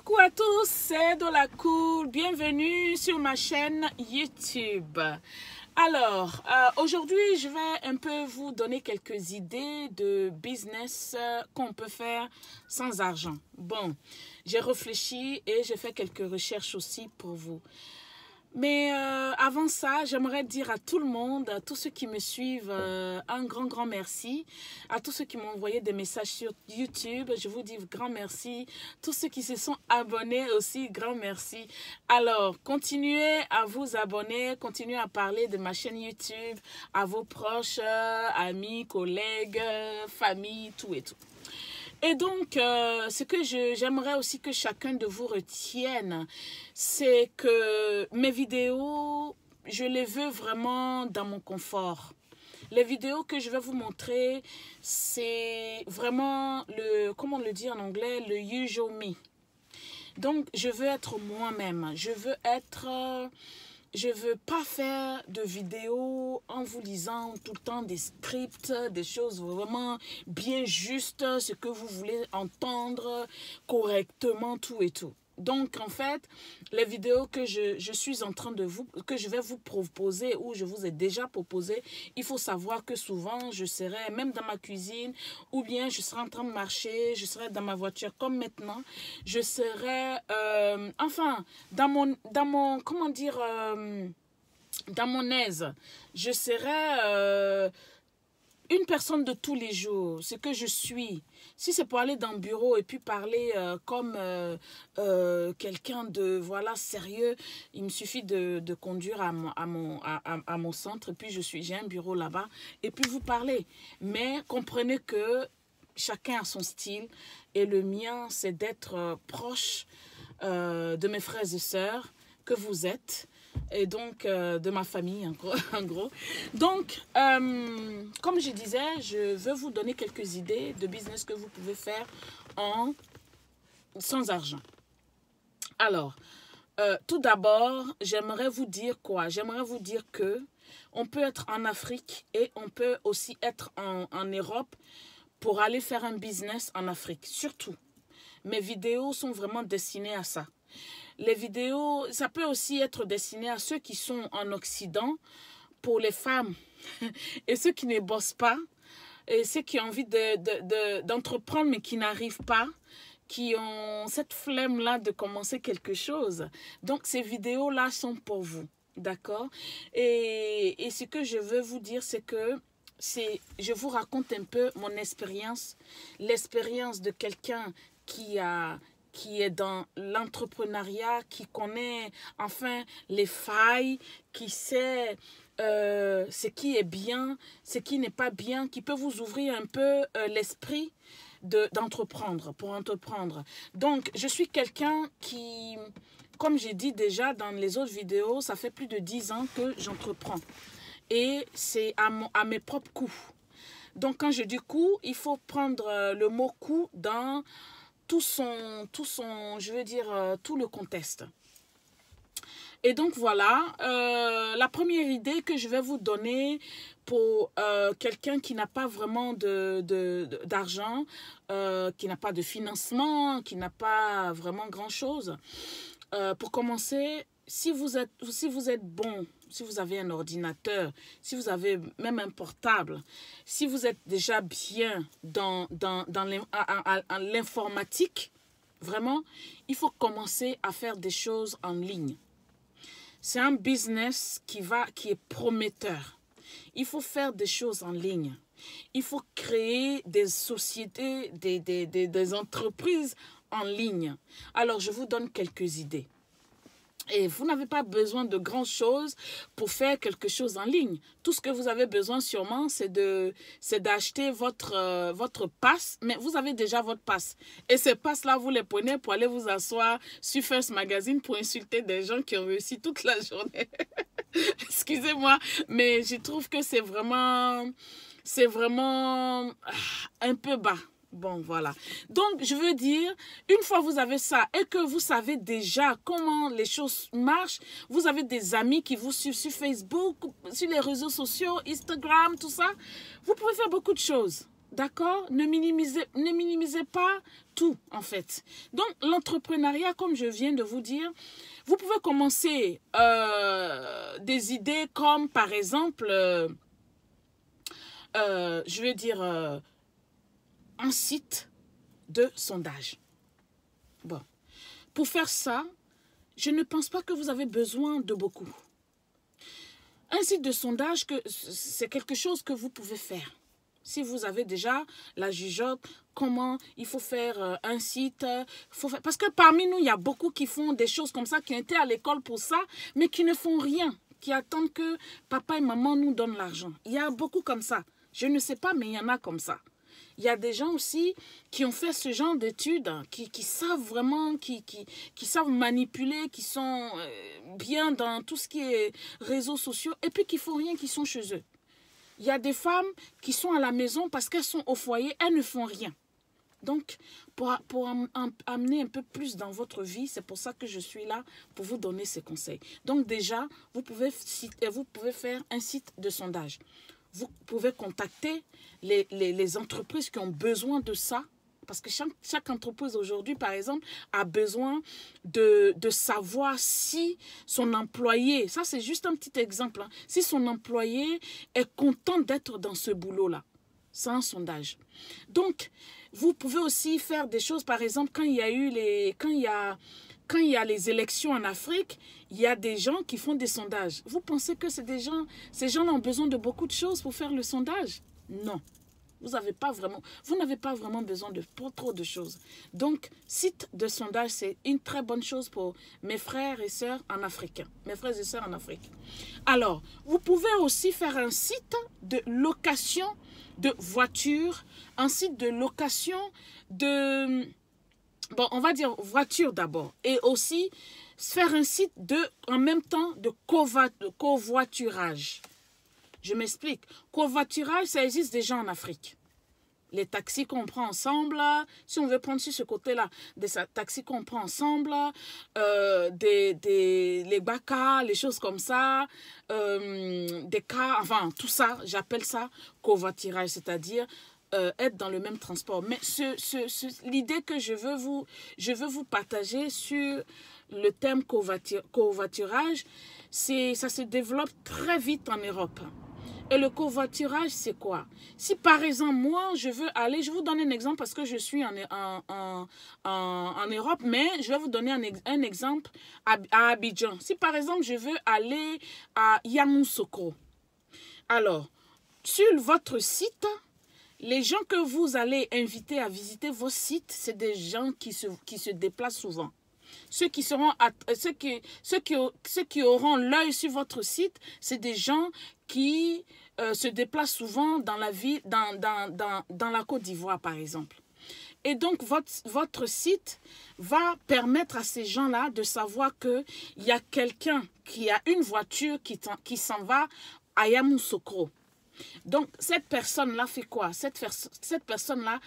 Coucou à tous, c'est Dolacool, bienvenue sur ma chaîne YouTube. Alors, aujourd'hui, je vais un peu vous donner quelques idées de business qu'on peut faire sans argent. Bon, j'ai réfléchi et j'ai fait quelques recherches aussi pour vous. Mais avant ça, j'aimerais dire à tout le monde, à tous ceux qui me suivent, un grand merci. À tous ceux qui m'ont envoyé des messages sur YouTube, je vous dis grand merci. Tous ceux qui se sont abonnés aussi, grand merci. Alors, continuez à vous abonner, continuez à parler de ma chaîne YouTube à vos proches, amis, collègues, famille, tout et tout. Et donc, ce que j'aimerais aussi que chacun de vous retienne, c'est que mes vidéos, je les veux vraiment dans mon confort. Les vidéos que je vais vous montrer, c'est vraiment comment le dire en anglais, le usual me. Donc, je veux être moi-même. Je veux pas faire de vidéos en vous lisant tout le temps des scripts, des choses vraiment bien justes, ce que vous voulez entendre correctement, tout et tout. Donc, en fait, les vidéos que je suis en train que je vais vous proposer ou je vous ai déjà proposé, il faut savoir que souvent, je serai même dans ma cuisine ou bien je serai en train de marcher, je serai dans ma voiture comme maintenant. Je serai, enfin, dans mon, comment dire, dans mon aise. Je serai une personne de tous les jours, ce que je suis. Si c'est pour aller dans le bureau et puis parler comme quelqu'un de voilà sérieux, il me suffit de conduire à mon centre et puis j'ai un bureau là-bas et puis vous parlez. Mais comprenez que chacun a son style et le mien c'est d'être proche de mes frères et sœurs que vous êtes. Et donc de ma famille en gros. Donc comme je disais, je veux vous donner quelques idées de business que vous pouvez faire sans argent. Alors tout d'abord, j'aimerais vous dire quoi? J'aimerais vous dire que on peut être en Afrique et on peut aussi être en Europe pour aller faire un business en Afrique. Surtout, mes vidéos sont vraiment destinées à ça. Les vidéos, ça peut aussi être destiné à ceux qui sont en Occident, pour les femmes et ceux qui ne bossent pas, et ceux qui ont envie d'entreprendre mais qui n'arrivent pas, qui ont cette flemme-là de commencer quelque chose. Donc, ces vidéos-là sont pour vous, d'accord? Et ce que je veux vous dire, c'est que je vous raconte un peu mon expérience, l'expérience de quelqu'un qui est dans l'entrepreneuriat, qui connaît enfin les failles, qui sait ce qui est bien, ce qui n'est pas bien, qui peut vous ouvrir un peu l'esprit d'entreprendre, pour entreprendre. Donc, je suis quelqu'un qui, comme j'ai dit déjà dans les autres vidéos, ça fait plus de 10 ans que j'entreprends. Et c'est à mes propres coûts. Donc, quand je dis coût, il faut prendre le mot coût dans tout je veux dire, tout le contexte. Et donc voilà, la première idée que je vais vous donner pour quelqu'un qui n'a pas vraiment d'argent, qui n'a pas de financement, qui n'a pas vraiment grand-chose. Pour commencer, si vous êtes bon, si vous avez un ordinateur, si vous avez même un portable, si vous êtes déjà bien dans l'informatique, vraiment, il faut commencer à faire des choses en ligne. C'est un business qui est prometteur. Il faut faire des choses en ligne. Il faut créer des sociétés, des entreprises en ligne. Alors, je vous donne quelques idées. Et vous n'avez pas besoin de grand chose pour faire quelque chose en ligne. Tout ce que vous avez besoin sûrement, c'est d'acheter votre passe. Mais vous avez déjà votre passe. Et ces passes-là, vous les prenez pour aller vous asseoir sur First Magazine pour insulter des gens qui ont réussi toute la journée. Excusez-moi, mais je trouve que c'est vraiment un peu bas. Bon, voilà. Donc, je veux dire, une fois vous avez ça et que vous savez déjà comment les choses marchent, vous avez des amis qui vous suivent sur Facebook, sur les réseaux sociaux, Instagram, tout ça, vous pouvez faire beaucoup de choses. D'accord? Ne minimisez pas tout, en fait. Donc, l'entrepreneuriat, comme je viens de vous dire, vous pouvez commencer des idées comme, par exemple, je vais dire, un site de sondage. Bon. Pour faire ça, je ne pense pas que vous avez besoin de beaucoup. Un site de sondage, c'est quelque chose que vous pouvez faire. Si vous avez déjà la jugeote, comment il faut faire un site. Parce que parmi nous, il y a beaucoup qui font des choses comme ça, qui ont été à l'école pour ça, mais qui ne font rien, qui attendent que papa et maman nous donnent l'argent. Il y a beaucoup comme ça. Je ne sais pas, mais il y en a comme ça. Il y a des gens aussi qui ont fait ce genre d'études, qui savent vraiment, qui savent manipuler, qui sont bien dans tout ce qui est réseaux sociaux, et puis qui ne font rien, qui sont chez eux. Il y a des femmes qui sont à la maison parce qu'elles sont au foyer, elles ne font rien. Donc, pour amener un peu plus dans votre vie, c'est pour ça que je suis là, pour vous donner ces conseils. Donc déjà, vous pouvez faire un site de sondage. Vous pouvez contacter les entreprises qui ont besoin de ça. Parce que chaque entreprise aujourd'hui, par exemple, a besoin de savoir si son employé, ça c'est juste un petit exemple, hein, si son employé est content d'être dans ce boulot-là. C'est un sondage. Donc, vous pouvez aussi faire des choses, par exemple, quand il y a les élections en Afrique, il y a des gens qui font des sondages. Vous pensez que ces gens-là ont besoin de beaucoup de choses pour faire le sondage? Non. Vous n'avez pas vraiment besoin de trop de choses. Donc, site de sondage, c'est une très bonne chose pour mes frères et sœurs en Afrique. Mes frères et sœurs en Afrique. Alors, vous pouvez aussi faire un site de location de voitures, un site de location de... Bon, on va dire voiture d'abord. Et aussi faire un site en même temps de covoiturage. Je m'explique. Covoiturage, ça existe déjà en Afrique. Les taxis qu'on prend ensemble, si on veut prendre sur ce côté-là, des taxis qu'on prend ensemble, les bacas, les choses comme ça, des cars, enfin tout ça, j'appelle ça covoiturage, c'est-à-dire être dans le même transport. Mais l'idée que je veux vous partager sur le thème covoiturage, ça se développe très vite en Europe. Et le covoiturage, c'est quoi? Si par exemple, moi, je vous donne un exemple parce que je suis en Europe, mais je vais vous donner un exemple à Abidjan. Si par exemple, je veux aller à Yamoussoukro, alors, sur votre site, les gens que vous allez inviter à visiter vos sites, c'est des gens qui se déplacent souvent. Ceux qui auront l'œil sur votre site, c'est des gens qui se déplacent souvent dans la ville, dans la Côte d'Ivoire, par exemple. Et donc, votre site va permettre à ces gens-là de savoir qu'il y a quelqu'un qui a une voiture qui s'en va à Yamoussoukro. Donc, cette personne-là fait quoi? Cette personne-là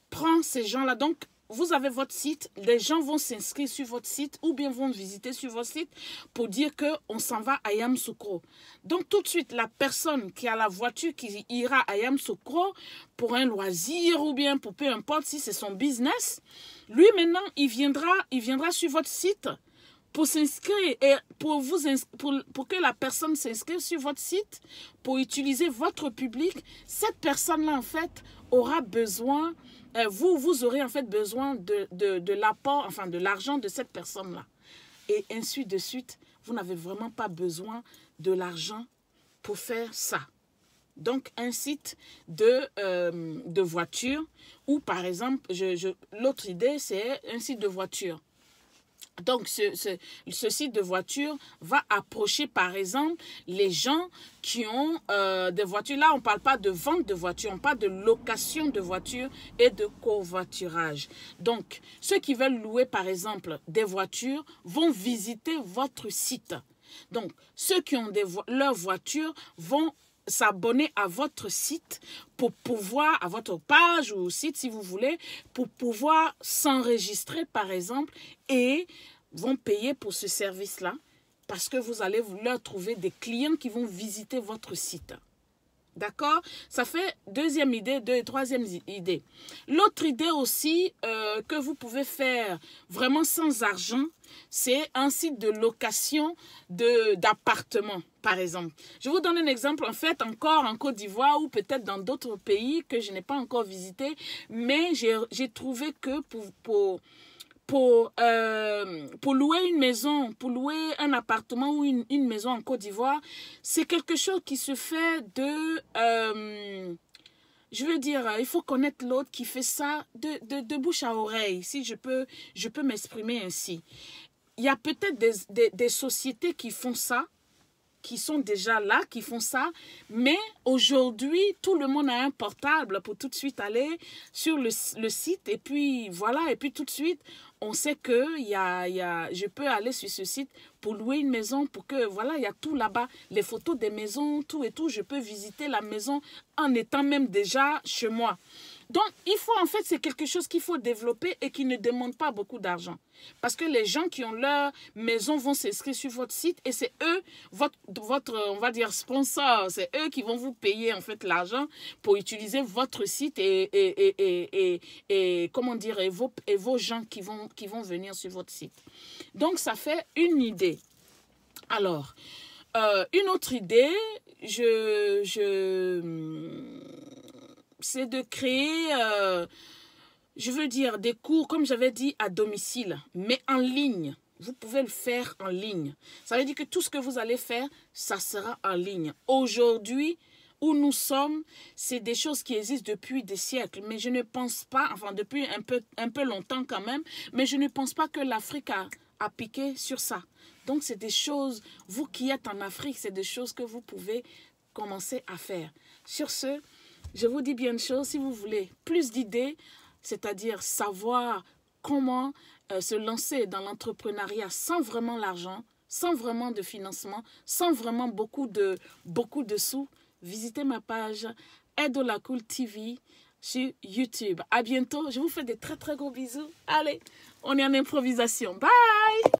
prend ces gens-là. Donc, vous avez votre site, les gens vont s'inscrire sur votre site ou bien vont visiter sur votre site pour dire qu'on s'en va à Yamoussoukro. Donc, tout de suite, la personne qui a la voiture qui ira à Yamoussoukro pour un loisir ou bien pour peu importe si c'est son business, lui maintenant, il viendra sur votre site pour s'inscrire et pour que la personne s'inscrive sur votre site, pour utiliser votre public. Cette personne-là, en fait, aura besoin... Vous aurez en fait besoin de l'apport, enfin de l'argent de cette personne-là. Et ainsi de suite, vous n'avez vraiment pas besoin de l'argent pour faire ça. Donc, un site de voiture, ou par exemple, l'autre idée, c'est un site de voiture. Donc, ce site de voiture va approcher, par exemple, les gens qui ont des voitures. Là, on ne parle pas de vente de voitures, on parle de location de voitures et de covoiturage. Donc, ceux qui veulent louer, par exemple, des voitures vont visiter votre site. Donc, ceux qui ont leur voiture vont s'abonner à votre site pour pouvoir, à votre page ou site si vous voulez, pour pouvoir s'enregistrer par exemple et vont payer pour ce service-là parce que vous allez leur trouver des clients qui vont visiter votre site. D'accord? Ça fait deuxième idée, troisième idée. L'autre idée aussi que vous pouvez faire vraiment sans argent, c'est un site de location d'appartements, par exemple. Je vous donne un exemple, en fait, encore en Côte d'Ivoire ou peut-être dans d'autres pays que je n'ai pas encore visités, mais j'ai trouvé que pour louer une maison, pour louer un appartement ou une maison en Côte d'Ivoire, c'est quelque chose qui se fait je veux dire, il faut connaître l'autre qui fait ça de bouche à oreille, si je peux m'exprimer ainsi. Il y a peut-être des sociétés qui font ça, qui sont déjà là, qui font ça. Mais aujourd'hui, tout le monde a un portable pour tout de suite aller sur le site. Et puis, voilà. Et puis, tout de suite, on sait que je peux aller sur ce site pour louer une maison. Pour que, voilà, il y a tout là-bas. Les photos des maisons, tout et tout. Je peux visiter la maison en étant même déjà chez moi. Donc, il faut, en fait, c'est quelque chose qu'il faut développer et qui ne demande pas beaucoup d'argent. Parce que les gens qui ont leur maison vont s'inscrire sur votre site et c'est eux, votre, on va dire, sponsor. C'est eux qui vont vous payer, en fait, l'argent pour utiliser votre site et comment dire, et vos gens qui vont venir sur votre site. Donc, ça fait une idée. Alors, une autre idée, c'est de créer, je veux dire, des cours, comme j'avais dit, à domicile, mais en ligne. Vous pouvez le faire en ligne. Ça veut dire que tout ce que vous allez faire, ça sera en ligne. Aujourd'hui, où nous sommes, c'est des choses qui existent depuis des siècles, mais je ne pense pas, enfin depuis un peu longtemps quand même, mais je ne pense pas que l'Afrique a piqué sur ça. Donc, c'est des choses, vous qui êtes en Afrique, c'est des choses que vous pouvez commencer à faire. Sur ce, je vous dis bien une chose, si vous voulez plus d'idées, c'est-à-dire savoir comment se lancer dans l'entrepreneuriat sans vraiment l'argent, sans vraiment de financement, sans vraiment beaucoup de sous, visitez ma page Edolacool TV sur YouTube. À bientôt, je vous fais des très très gros bisous. Allez, on est en improvisation. Bye!